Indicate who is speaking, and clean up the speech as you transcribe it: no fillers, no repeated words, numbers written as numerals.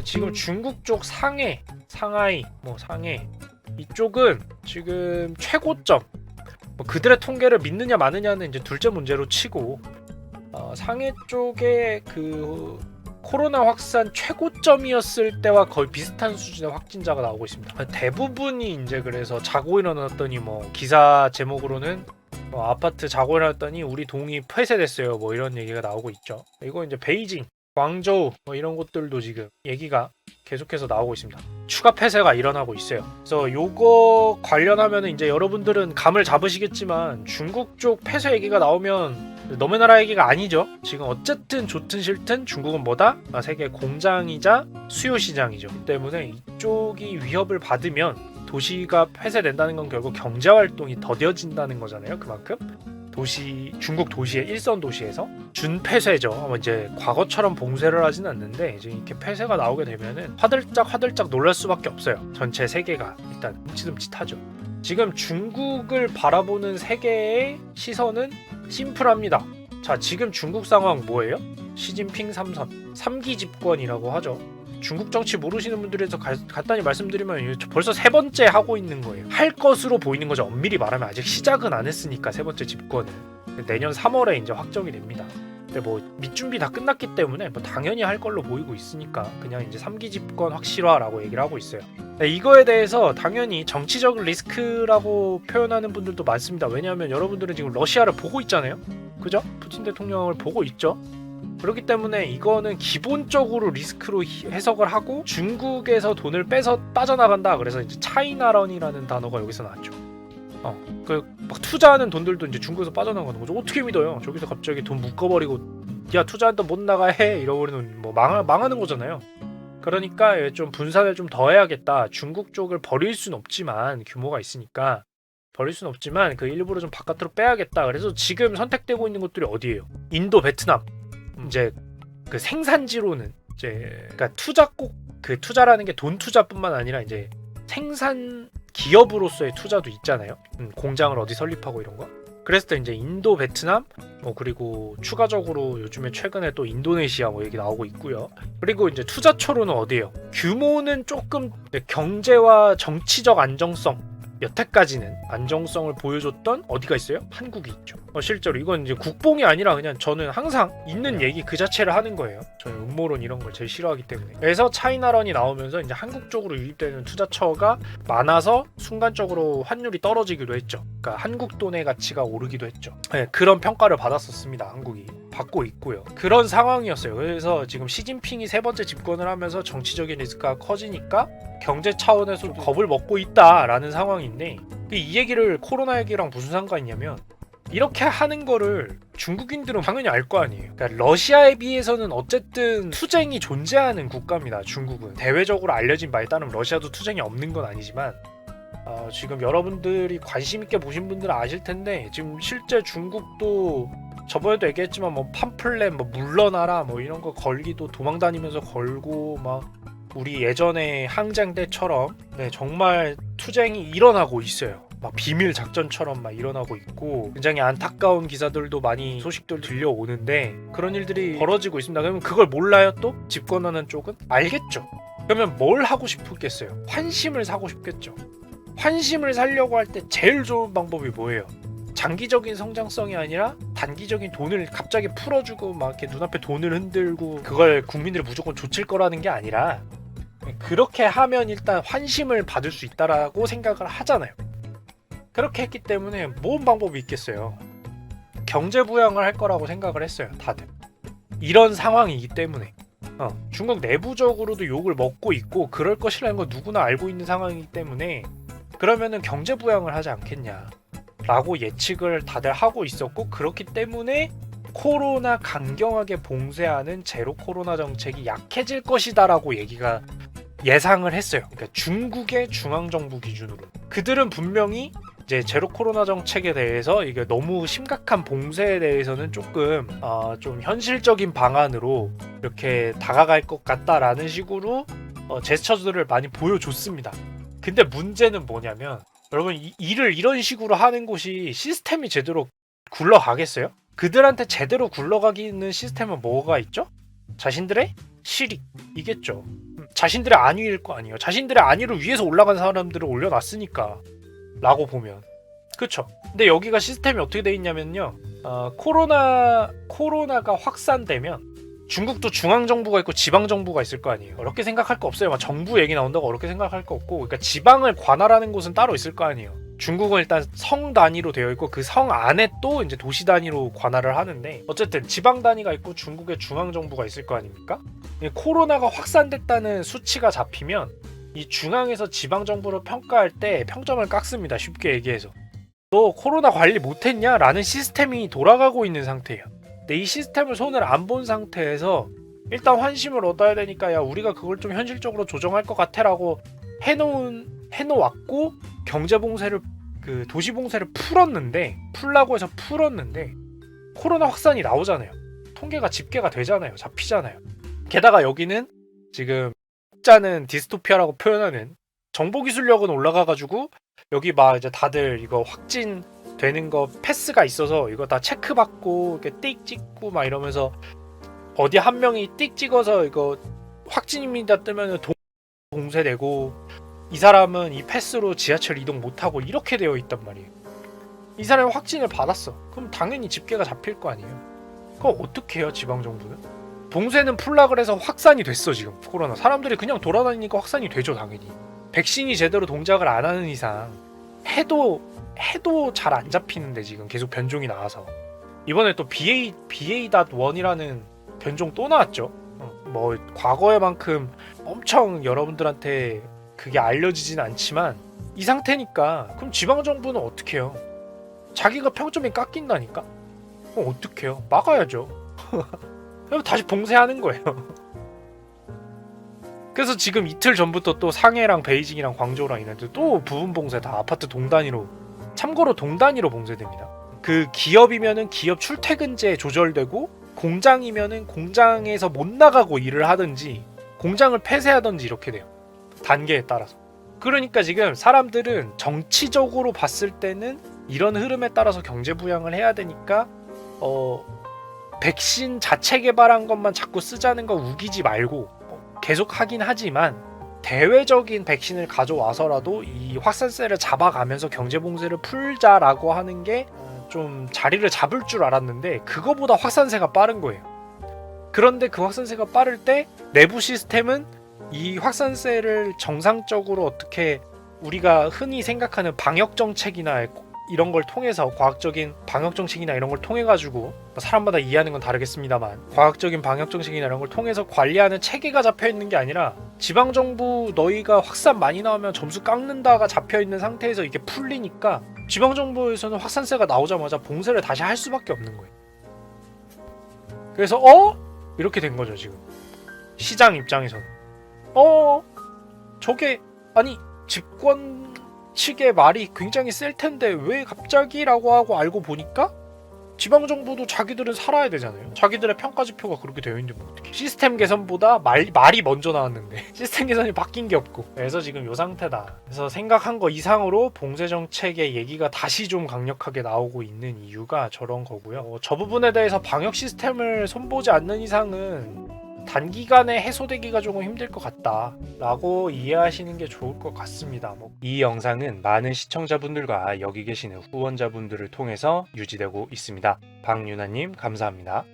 Speaker 1: 지금 중국 쪽 상해, 상하이, 상해 이쪽은 지금 최고점. 그들의 통계를 믿느냐 마느냐는 이제 둘째 문제로 치고 상해 쪽에 그 코로나 확산 최고점이었을 때와 거의 비슷한 수준의 확진자가 나오고 있습니다. 대부분이 이제 그래서 자고 일어났더니 기사 제목으로는 아파트 자고 일어났더니 우리 동이 폐쇄됐어요. 이런 얘기가 나오고 있죠. 이거 이제 베이징, 광저우 이런 곳들도 지금 얘기가 계속해서 나오고 있습니다. 추가 폐쇄가 일어나고 있어요. 그래서 요거 관련하면 이제 여러분들은 감을 잡으시겠지만 중국 쪽 폐쇄 얘기가 나오면 너네 나라 얘기가 아니죠. 지금 어쨌든 좋든 싫든 중국은 뭐다? 세계 공장이자 수요 시장이죠. 때문에 이쪽이 위협을 받으면 도시가 폐쇄된다는 건 결국 경제 활동이 더뎌진다는 거잖아요. 그만큼 중국 도시의 일선 도시에서 준폐쇄죠. 이제 과거처럼 봉쇄를 하진 않는데 이제 이렇게 폐쇄가 나오게 되면은 화들짝 놀랄 수밖에 없어요. 전체 세계가 일단 흠칫흠칫하죠. 지금 중국을 바라보는 세계의 시선은 심플합니다. 자, 지금 중국 상황 뭐예요? 시진핑 3선 3기 집권이라고 하죠. 중국 정치 모르시는 분들에서 간단히 말씀드리면 벌써 세 번째 하고 있는 거예요. 할 것으로 보이는 거죠. 엄밀히 말하면 아직 시작은 안 했으니까 세 번째 집권을 내년 3월에 이제 확정이 됩니다. 근데 밑준비 다 끝났기 때문에 당연히 할 걸로 보이고 있으니까 그냥 이제 3기 집권 확실화라고 얘기를 하고 있어요. 이거에 대해서 당연히 정치적 리스크라고 표현하는 분들도 많습니다. 왜냐하면 여러분들은 지금 러시아를 보고 있잖아요. 그죠? 푸틴 대통령을 보고 있죠. 그렇기 때문에 이거는 기본적으로 리스크로 해석을 하고 중국에서 돈을 빼서 빠져나간다. 그래서 이제 차이나런이라는 단어가 여기서 나왔죠. 막 투자하는 돈들도 이제 중국에서 빠져나가는 거죠. 어떻게 믿어요? 저기서 갑자기 돈 묶어버리고 야 투자한다 못 나가 해 이러면은 망하는 거잖아요. 그러니까 좀 분산을 좀 더 해야겠다. 중국 쪽을 버릴 순 없지만 규모가 있으니까 버릴 순 없지만 그 일부러 좀 바깥으로 빼야겠다. 그래서 지금 선택되고 있는 곳들이 어디예요? 인도, 베트남. 이제 그 생산지로는 이제 그러니까 그 투자라는 게 돈 투자뿐만 아니라 이제 생산 기업으로서의 투자도 있잖아요. 공장을 어디 설립하고 이런 거. 그랬을 때 이제 인도, 베트남 그리고 추가적으로 요즘에 최근에 또 인도네시아 얘기 나오고 있고요. 그리고 이제 투자처로는 어디예요? 규모는 조금 경제와 정치적 안정성 여태까지는 안정성을 보여줬던 어디가 있어요? 한국이 있죠. 실제로 이건 이제 국뽕이 아니라 그냥 저는 항상 있는 얘기 그 자체를 하는 거예요. 저는 음모론 이런 걸 제일 싫어하기 때문에. 그래서 차이나런이 나오면서 이제 한국 쪽으로 유입되는 투자처가 많아서 순간적으로 환율이 떨어지기도 했죠. 그러니까 한국 돈의 가치가 오르기도 했죠. 그런 평가를 받았었습니다. 한국이 받고 있고요. 그런 상황이었어요. 그래서 지금 시진핑이 세 번째 집권을 하면서 정치적인 리스크가 커지니까 경제 차원에서 겁을 먹고 있다라는 상황인데 이 얘기를 코로나 얘기랑 무슨 상관이냐면 이렇게 하는 거를 중국인들은 당연히 알 거 아니에요. 그러니까 러시아에 비해서는 어쨌든 투쟁이 존재하는 국가입니다. 중국은 대외적으로 알려진 바에 따르면 러시아도 투쟁이 없는 건 아니지만 지금 여러분들이 관심 있게 보신 분들은 아실 텐데 지금 실제 중국도 저번에도 얘기했지만 팜플렛 물러나라 이런 거 걸기도 도망다니면서 걸고 우리 예전에 항쟁 때처럼 정말 투쟁이 일어나고 있어요. 비밀 작전처럼 일어나고 있고 굉장히 안타까운 기사들도 많이 소식들 들려오는데 그런 일들이 벌어지고 있습니다. 그러면 그걸 몰라요? 또 집권하는 쪽은? 알겠죠. 그러면 뭘 하고 싶겠어요? 환심을 사고 싶겠죠. 환심을 사려고 할 때 제일 좋은 방법이 뭐예요? 장기적인 성장성이 아니라 단기적인 돈을 갑자기 풀어주고 이렇게 눈앞에 돈을 흔들고 그걸 국민들이 무조건 좇을 거라는 게 아니라 그렇게 하면 일단 환심을 받을 수 있다라고 생각을 하잖아요. 그렇게 했기 때문에 뭔 방법이 있겠어요. 경제 부양을 할 거라고 생각을 했어요. 다들 이런 상황이기 때문에 중국 내부적으로도 욕을 먹고 있고 그럴 것이라는 거 누구나 알고 있는 상황이기 때문에 그러면은 경제 부양을 하지 않겠냐 라고 예측을 다들 하고 있었고 그렇기 때문에 코로나 강경하게 봉쇄하는 제로 코로나 정책이 약해질 것이다 라고 얘기가 예상을 했어요. 그러니까 중국의 중앙정부 기준으로 그들은 분명히 이제 제로 코로나 정책에 대해서 이게 너무 심각한 봉쇄에 대해서는 조금 좀 현실적인 방안으로 이렇게 다가갈 것 같다라는 식으로 제스처들을 많이 보여줬습니다. 근데 문제는 뭐냐면 여러분 일을 이런 식으로 하는 곳이 시스템이 제대로 굴러가겠어요? 그들한테 제대로 굴러가기 있는 시스템은 뭐가 있죠? 자신들의 실익이겠죠. 자신들의 안위일 거 아니에요. 자신들의 안위를 위해서 올라간 사람들을 올려놨으니까 라고 보면 그쵸. 근데 여기가 시스템이 어떻게 돼 있냐면요, 코로나가 확산되면 중국도 중앙정부가 있고 지방정부가 있을 거 아니에요. 어렵게 생각할 거 없어요. 막 정부 얘기 나온다고 어렵게 생각할 거 없고, 그러니까 지방을 관할하는 곳은 따로 있을 거 아니에요. 중국은 일단 성 단위로 되어 있고 그 성 안에 또 이제 도시 단위로 관할을 하는데, 어쨌든 지방 단위가 있고 중국의 중앙정부가 있을 거 아닙니까? 코로나가 확산됐다는 수치가 잡히면 이 중앙에서 지방정부를 평가할 때 평점을 깎습니다. 쉽게 얘기해서. 너 코로나 관리 못했냐? 라는 시스템이 돌아가고 있는 상태예요. 근데 이 시스템을 손을 안 본 상태에서 일단 환심을 얻어야 되니까 야 우리가 그걸 좀 현실적으로 조정할 것 같아 라고 해놓았고, 경제봉쇄를 도시봉쇄를 풀라고 해서 풀었는데 코로나 확산이 나오잖아요. 통계가 집계가 되잖아요. 잡히잖아요. 게다가 여기는 지금 짜는 디스토피아라고 표현하는 정보기술력은 올라가가지고 여기 막 이제 다들 이거 확진되는 거 패스가 있어서 이거 다 체크받고 이렇게 띡 찍고 막 이러면서 어디 한 명이 띡 찍어서 이거 확진입니다 뜨면 봉쇄되고, 이 사람은 이 패스로 지하철 이동 못하고 이렇게 되어 있단 말이에요. 이 사람이 확진을 받았어. 그럼 당연히 집계가 잡힐 거 아니에요. 그럼 어떻게 해요 지방정부는? 봉쇄는 풀라 그래서 확산이 됐어. 지금 코로나 사람들이 그냥 돌아다니니까 확산이 되죠. 당연히 백신이 제대로 동작을 안 하는 이상 해도 잘 안 잡히는데 지금 계속 변종이 나와서 이번에 또 BA.1이라는 변종 또 나왔죠. 뭐 과거에만큼 엄청 여러분들한테 그게 알려지진 않지만 이 상태니까 그럼 지방정부는 어떻게 해요? 자기가 평점이 깎인다니까? 그럼 어떻게 해요? 막아야죠. 다시 봉쇄하는 거예요. 그래서 지금 이틀 전부터 또 상해랑 베이징이랑 광저우랑 이런데 또 부분 봉쇄 다 아파트 동단위로, 참고로 동단위로 봉쇄됩니다. 그 기업이면은 기업 출퇴근제 조절되고, 공장이면은 공장에서 못 나가고 일을 하든지 공장을 폐쇄하든지 이렇게 돼요. 단계에 따라서. 그러니까 지금 사람들은 정치적으로 봤을 때는 이런 흐름에 따라서 경제 부양을 해야 되니까 백신 자체 개발한 것만 자꾸 쓰자는 거 우기지 말고 계속 하긴 하지만 대외적인 백신을 가져와서라도 이 확산세를 잡아가면서 경제 봉쇄를 풀자라고 하는 게 좀 자리를 잡을 줄 알았는데 그거보다 확산세가 빠른 거예요. 그런데 그 확산세가 빠를 때 내부 시스템은 이 확산세를 정상적으로 어떻게 우리가 흔히 생각하는 방역정책이나 이런 걸 통해서, 과학적인 방역정책이나 이런 걸 통해 가지고, 사람마다 이해하는 건 다르겠습니다만 과학적인 방역정책이나 이런 걸 통해서 관리하는 체계가 잡혀있는 게 아니라 지방정부 너희가 확산 많이 나오면 점수 깎는다가 잡혀있는 상태에서 이게 풀리니까 지방정부에서는 확산세가 나오자마자 봉쇄를 다시 할 수밖에 없는 거예요. 그래서 이렇게 된 거죠 지금 시장 입장에서는. 저게 아니 집권 측의 말이 굉장히 셀 텐데 왜 갑자기? 라고 하고 알고 보니까 지방정부도 자기들은 살아야 되잖아요. 자기들의 평가지표가 그렇게 되어 있는데 뭐 어떻게. 시스템 개선보다 말이 먼저 나왔는데 시스템 개선이 바뀐 게 없고, 그래서 지금 요 상태다. 그래서 생각한 거 이상으로 봉쇄 정책의 얘기가 다시 좀 강력하게 나오고 있는 이유가 저런 거고요. 저 부분에 대해서 방역 시스템을 손보지 않는 이상은 단기간에 해소되기가 조금 힘들 것 같다 라고 이해하시는 게 좋을 것 같습니다. 이 영상은 많은 시청자분들과 여기 계시는 후원자분들을 통해서 유지되고 있습니다. 박유나님 감사합니다.